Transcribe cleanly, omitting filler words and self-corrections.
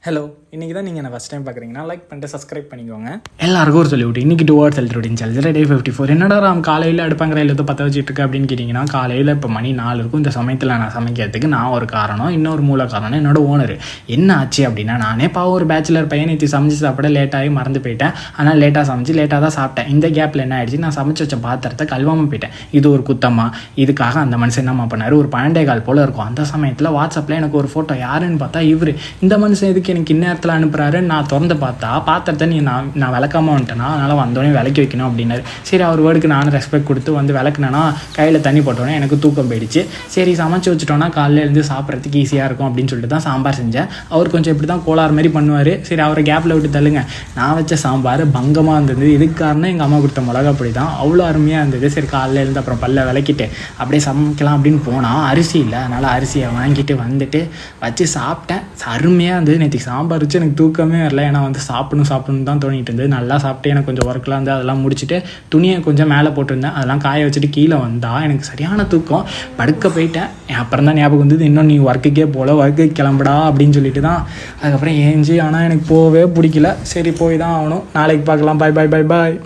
Hello, இன்றைக்கி தான் நீங்கள் என்ன ஃபஸ்ட் டைம் பார்க்குறீங்கன்னா லைக் பண்ணிட்டு சப்ஸ்கிரைப் பண்ணிக்கோங்க. எல்லாருக்கும் ஒரு சொல்லிவிட்டு இன்றைக்கி 2 hours எழுதிட்டு சேலஞ்சில் டே 54. என்னடா ராம் காலையில் அடுப்பாங்கிற எல்லாத்தையும் பற்ற வச்சுட்டு இருக்கு அப்படின்னு கேட்டிங்கன்னா, காலையில் இப்போ மணி 4 இருக்கும். இந்த சமயத்தில் நான் சமைக்கிறதுக்கு நான் ஒரு காரணம், இன்னொரு மூல காரணம் என்னோட ஓனர். என்ன ஆச்சு அப்படின்னா, நானே ஒரு பேச்சுலர் பையன் நேற்று சமைச்சு சாப்பிட லேட்டாகி மறந்து போயிட்டேன். ஆனால் லேட்டாக சமைச்சு லேட்டாக தான் சாப்பிட்டேன். இந்த கேப்பில் என்ன ஆயிடுச்சு, நான் சமைச்சு வச்ச பாத்திரத்தை கழுவாமல் போயிட்டேன். இது ஒரு குத்தமா? இதுக்காக அந்த மனுஷன் என்னம்மா பண்ணார், ஒரு 12:15 போல் இருக்கும். அந்த சமயத்தில் வாட்ஸ்அப்பில் எனக்கு ஒரு ஃபோட்டோ, யாருன்னு பார்த்தா இவர். இந்த மனுஷன் எதுக்கு எனக்கு இந்நேரத்தில் அனுப்புகிறாரு? நான் திறந்து பார்த்தா பாத்திரத்தை நான் விளக்காமல் வந்துட்டேன்னா, அதனால் வந்தோடனே விளக்கி வைக்கணும் அப்படின்னாரு. சரி, அவர் வேர்டுக்கு நானும் ரெஸ்பெக்ட் கொடுத்து வந்து விளக்குனேன்னா கையில் தண்ணி போட்டோன்னே எனக்கு தூக்கம் போயிடுச்சு. சரி, சமைச்சு வச்சுட்டோன்னா காலையில் இருந்து சாப்பிட்றதுக்கு ஈஸியாக இருக்கும் அப்படின்னு சொல்லிட்டு தான் சாம்பார் செஞ்சேன். அவர் கொஞ்சம் இப்படி தான் கோளாறு மாதிரி பண்ணுவார். சரி, அவரை கேப்பில் விட்டு தள்ளுங்க. நான் வச்ச சாம்பார் பங்கமாக இருந்தது. இதுக்கு காரணம் எங்கள் அம்மா கொடுத்த மிளகா அப்படி தான், அவ்வளோ அருமையாக இருந்தது. சரி, காலையில் இருந்து அப்புறம் பல்ல விளக்கிட்டு அப்படியே சமைக்கலாம் அப்படின்னு போனால் அரிசி இல்லை. அதனால் அரிசியை வாங்கிட்டு வந்துட்டு வச்சு சாப்பிட்டேன். அருமையாக இருந்தது. நேற்று சாம்பார் வச்சு எனக்கு தூக்கமே வரல. ஏன்னா வந்து சாப்பிடணும் தான் தோணிட்டு இருந்தது. நல்லா சாப்பிட்டு எனக்கு கொஞ்சம் ஒர்க்லாம் இருந்து அதெல்லாம் முடிச்சுட்டு துணியை கொஞ்சம் மேலே போட்டிருந்தேன். அதெல்லாம் காய வச்சுட்டு கீழே வந்தால் எனக்கு சரியான தூக்கம். படுக்க போயிட்டேன். அப்புறம் தான் ஞாபகம் வந்தது, இன்னும் நீ ஒர்க்குக்கே போகல, ஒர்க்குக்கு கிளம்புடா அப்படின்னு சொல்லிட்டு தான் அதுக்கப்புறம் ஏஞ்சி. ஆனால் எனக்கு போகவே பிடிக்கல. சரி, போய் தான் ஆகணும். நாளைக்கு பார்க்கலாம். பாய் பாய் பாய் பாய்.